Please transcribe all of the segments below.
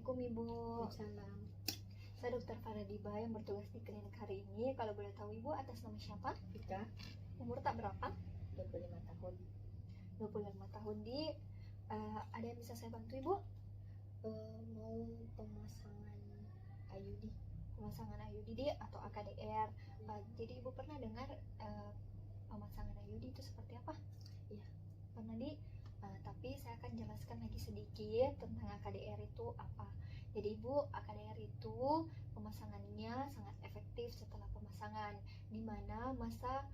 Assalamualaikum Ibu. Salam. Saya Dr. Faradiba yang bertugas di klinik hari ini. Kalau boleh tahu Ibu atas nama siapa? Ika, Umur tak berapa? 25 tahun. 25 tahun di ada yang bisa saya bantu Ibu? Mau pemasangan IUD. Pemasangan IUD atau AKDR. Jadi Ibu pernah dengar pemasangan IUD itu seperti apa? Iya. Pernah tapi saya akan jelaskan lagi sedikit tentang AKDR itu apa. Jadi Ibu, AKDR itu pemasangannya sangat efektif setelah pemasangan, di mana masa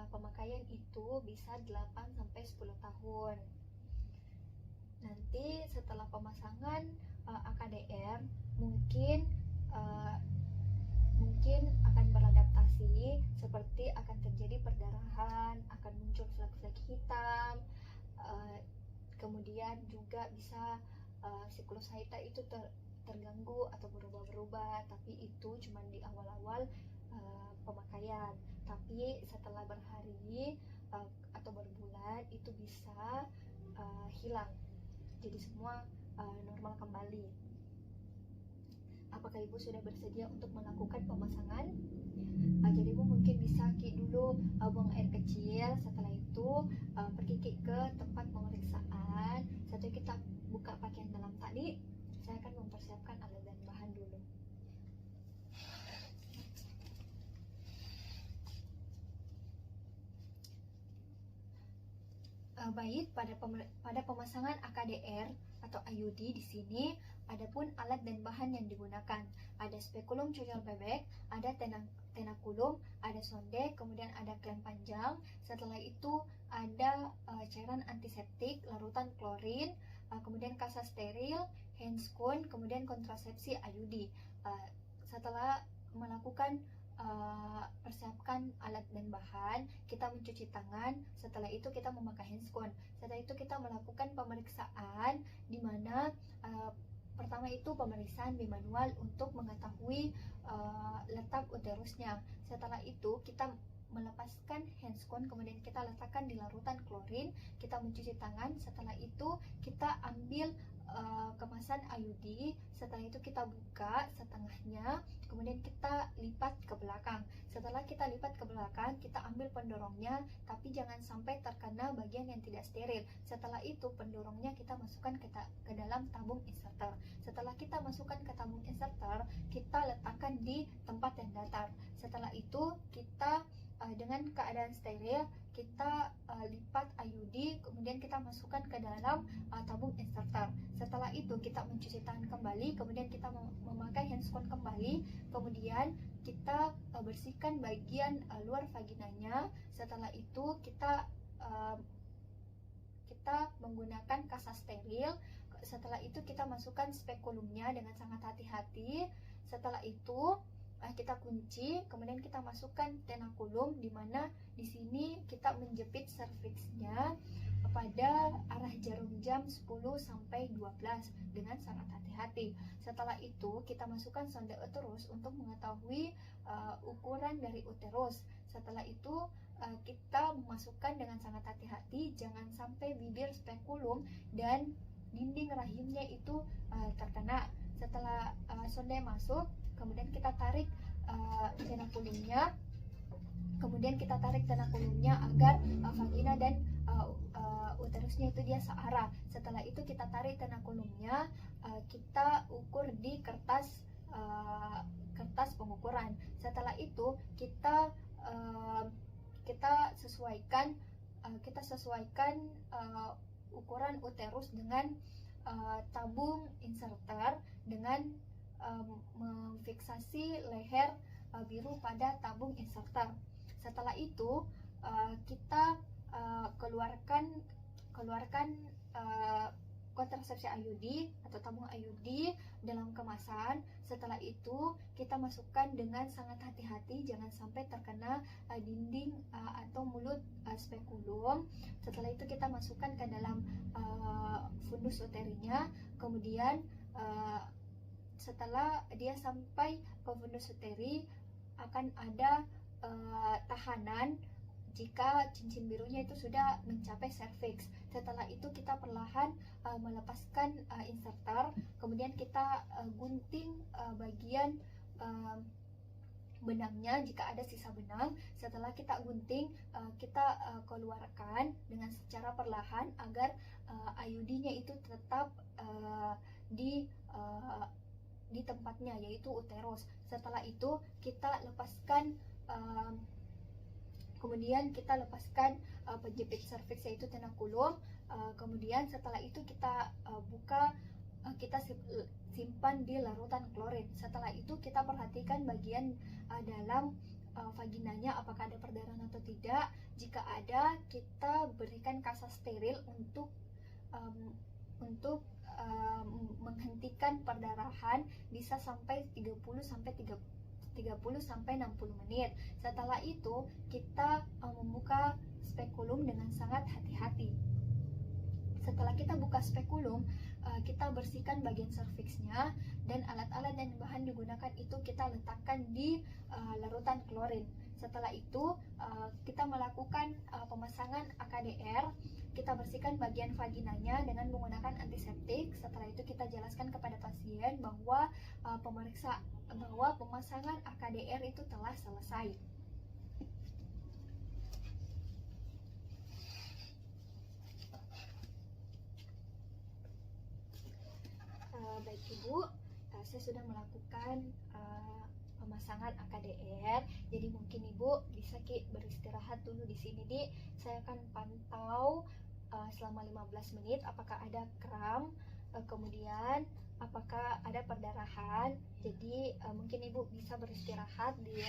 pemakaian itu bisa 8-10 tahun. Nanti setelah pemasangan AKDR mungkin akan beradaptasi, seperti akan terjadi perdarahan, akan muncul flek-flek hitam, kemudian juga bisa siklus haid itu terganggu atau berubah-berubah, tapi itu cuma di awal-awal pemakaian. Tapi setelah berhari atau berbulan itu bisa hilang, jadi semua normal kembali. Apakah Ibu sudah bersedia untuk melakukan pemasangan? Jadi Ibu mungkin bisa dulu buang air kecil. Setelah itu pergi ke tempat pemeriksaan. Setelah kita buka pakaian dalam tadi, saya akan mempersiapkan alat dan bahan dulu. Baik, pada pemasangan AKDR atau IUD di sini adapun alat dan bahan yang digunakan. Ada spekulum cocol bebek, ada tenakulum, ada sonde, kemudian ada klem panjang. Setelah itu ada cairan antiseptik, larutan klorin, kemudian kasa steril, handscone, kemudian kontrasepsi IUD. Setelah melakukan persiapkan alat dan bahan, kita mencuci tangan. Setelah itu kita memakai handscone. Setelah itu kita melakukan pemeriksaan, di mana pertama itu pemeriksaan bimanual untuk mengetahui letak uterusnya. Setelah itu kita melepaskan handscone, kemudian kita letakkan di larutan klorin, kita mencuci tangan. Setelah itu kita ambil kemasan IUD. Setelah itu kita buka setengahnya, kemudian kita lipat ke belakang. Setelah kita lipat ke belakang, kita ambil pendorongnya, tapi jangan sampai terkena bagian yang tidak steril. Setelah itu pendorongnya kita masukkan ke dalam tabung inserter. Setelah kita masukkan ke tabung inserter, kita letakkan di tempat yang datar. Setelah itu kita dengan keadaan steril, kita lipat IUD, kemudian kita masukkan ke dalam tabung inserter. Setelah itu kita mencuci tangan kembali, kemudian kita memakai handscone kembali, kemudian kita bersihkan bagian luar vaginanya. Setelah itu kita menggunakan kasa steril. Setelah itu kita masukkan spekulumnya dengan sangat hati-hati. Setelah itu kita kunci, kemudian kita masukkan tenakulum, di mana di sini kita menjepit serviksnya pada arah jarum jam 10-12 dengan sangat hati-hati. Setelah itu kita masukkan sonde uterus untuk mengetahui ukuran dari uterus. Setelah itu kita memasukkan dengan sangat hati-hati, jangan sampai bibir spekulum dan dinding rahimnya itu terkena. Setelah sonde masuk, kemudian kita tarik tenakulumnya, agar vagina dan uterusnya itu dia searah. Setelah itu kita tarik tenakulumnya, kita ukur di kertas pengukuran. Setelah itu kita sesuaikan ukuran uterus dengan tabung inserter dengan memfiksasi leher biru pada tabung inserter. Setelah itu kita keluarkan kontrasepsi IUD atau tabung IUD dalam kemasan. Setelah itu kita masukkan dengan sangat hati-hati, jangan sampai terkena dinding atau mulut spekulum. Setelah itu kita masukkan ke dalam fundus uterinya. Kemudian setelah dia sampai ke fundus uteri, akan ada tahanan jika cincin birunya itu sudah mencapai cervix. Setelah itu kita perlahan melepaskan inserter, kemudian kita gunting bagian benangnya jika ada sisa benang. Setelah kita gunting, kita keluarkan dengan secara perlahan agar IUD-nya itu tetap di tempatnya, yaitu uterus. Setelah itu kita lepaskan kemudian kita lepaskan penjepit serviks yaitu tenakulum. Kemudian setelah itu kita buka, kita simpan di larutan klorin. Setelah itu kita perhatikan bagian dalam vaginanya apakah ada perdarahan atau tidak. Jika ada, kita berikan kasa steril untuk menghentikan perdarahan, bisa sampai 30 sampai 60 menit. Setelah itu kita membuka spekulum dengan sangat hati-hati. Setelah kita buka spekulum, kita bersihkan bagian serviksnya, dan alat-alat dan bahan digunakan itu kita letakkan di larutan klorin. Setelah itu kita melakukan pemasangan AKDR. Kita bersihkan bagian vaginanya dengan menggunakan antiseptik. Setelah itu kita jelaskan kepada pasien bahwa pemasangan AKDR itu telah selesai. Baik Ibu, saya sudah melakukan pemasangan AKDR. Jadi mungkin Ibu bisa beristirahat dulu di sini, Di. Saya akan pantau selama 15 menit apakah ada kram, kemudian apakah ada perdarahan. Jadi mungkin Ibu bisa beristirahat di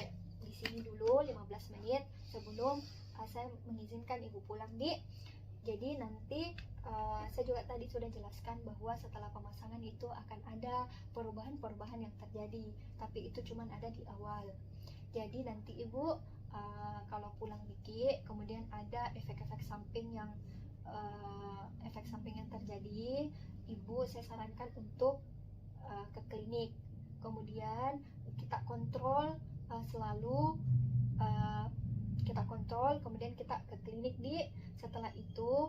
sini dulu 15 menit sebelum saya mengizinkan Ibu pulang, Di. Jadi nanti saya juga tadi sudah jelaskan bahwa setelah pemasangan itu akan ada perubahan-perubahan yang terjadi, tapi itu cuma ada di awal. Jadi nanti Ibu kalau pulang Diki, kemudian ada efek-efek samping yang terjadi, Ibu saya sarankan untuk ke klinik. Kemudian kita kontrol selalu, kita kontrol, kemudian kita ke klinik, Di. Setelah itu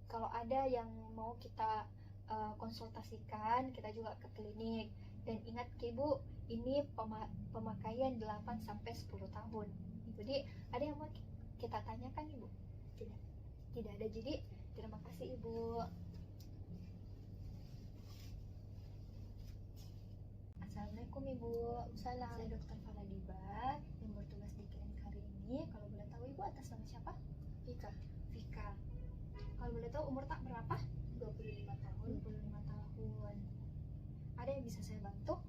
kalau ada yang mau kita konsultasikan, kita juga ke klinik. Dan ingat Ibu, ini pemakaian 8 sampai 10 tahun. Jadi ada yang mau kita tanyakan, Ibu? Tidak ada. Jadi terima kasih, Ibu. Assalamualaikum, Ibu. Saya Dr. Faladiba yang bertugas di klinik hari ini. Kalau boleh tahu Ibu atas nama siapa? Vika. Kalau boleh tahu umur tak berapa? 25 tahun. 25 tahun. Ada yang bisa saya bantu?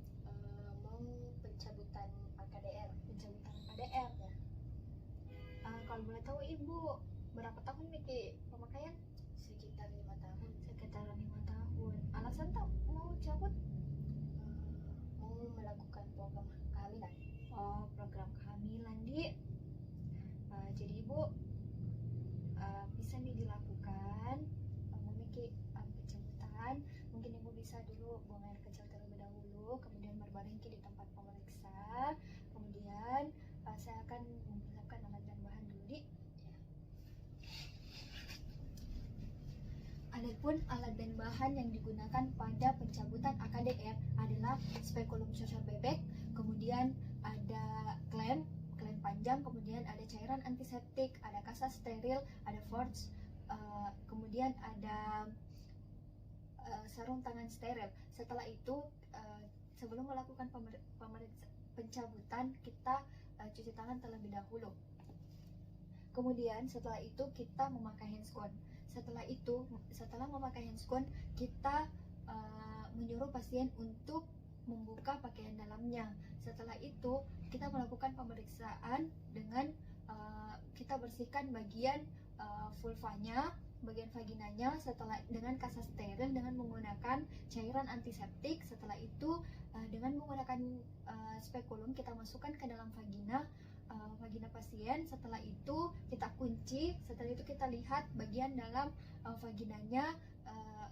Mau pencabutan AKDR. Pencabutan AKDR ya. Kalau boleh tahu Ibu berapa tahun Miki pemakaian? Sekitar 5 tahun. Sekitar 5 tahun. Alasan tak mau cabut? Mau melakukan program kehamilan. Oh, program kehamilan, Di. Jadi Ibu bisa nih dilakukan memiliki pencabutan. Mungkin Ibu bisa dulu buang air kecil terlebih dahulu, kemudian berbaring di tempat pemeriksa. Kemudian saya akan mempersiapkan alat dan bahan dulu, Di. Adapun alat dan bahan yang digunakan pada pencabutan AKDR adalah spekulum sosial bebek, kemudian ada klem panjang, kemudian ada cairan antiseptik, ada kasa steril, ada force, kemudian ada sarung tangan steril. Setelah itu sebelum melakukan pencabutan, kita cuci tangan terlebih dahulu. Kemudian setelah itu kita memakai handscon. Setelah memakai handscon, kita menyuruh pasien untuk membuka pakaian dalamnya. Setelah itu kita melakukan pemeriksaan dengan kita bersihkan bagian vulvanya, bagian vaginanya, setelah dengan kasa steril dengan menggunakan cairan antiseptik. Setelah itu dengan menggunakan spekulum kita masukkan ke dalam vagina pasien. Setelah itu kita kunci. Setelah itu kita lihat bagian dalam vaginanya,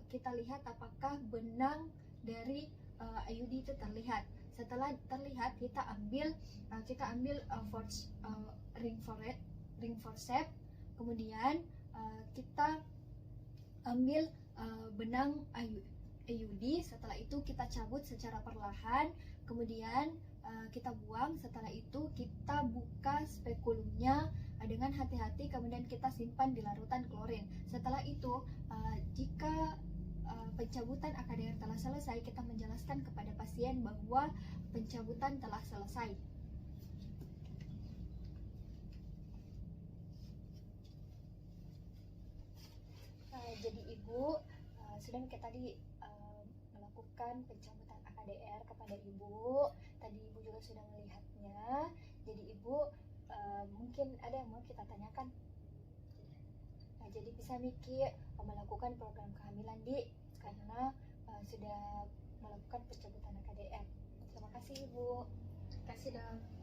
kita lihat apakah benang dari IUD itu terlihat. Setelah terlihat, kita ambil forge ring ring forceps. Kemudian kita ambil benang IUD. Setelah itu kita cabut secara perlahan, kemudian kita buang. Setelah itu kita buka spekulumnya dengan hati-hati, kemudian kita simpan di larutan klorin. Setelah itu jika pencabutan AKDR telah selesai, kita menjelaskan kepada pasien bahwa pencabutan telah selesai. Jadi Ibu, sudah kita tadi melakukan pencabutan AKDR kepada Ibu. Tadi Ibu juga sudah melihatnya. Jadi Ibu, mungkin ada yang mau kita tanyakan. Nah, jadi bisa Miki melakukan program kehamilan karena sudah melakukan pencabutan AKDR. Terima kasih Ibu. Terima kasih dok.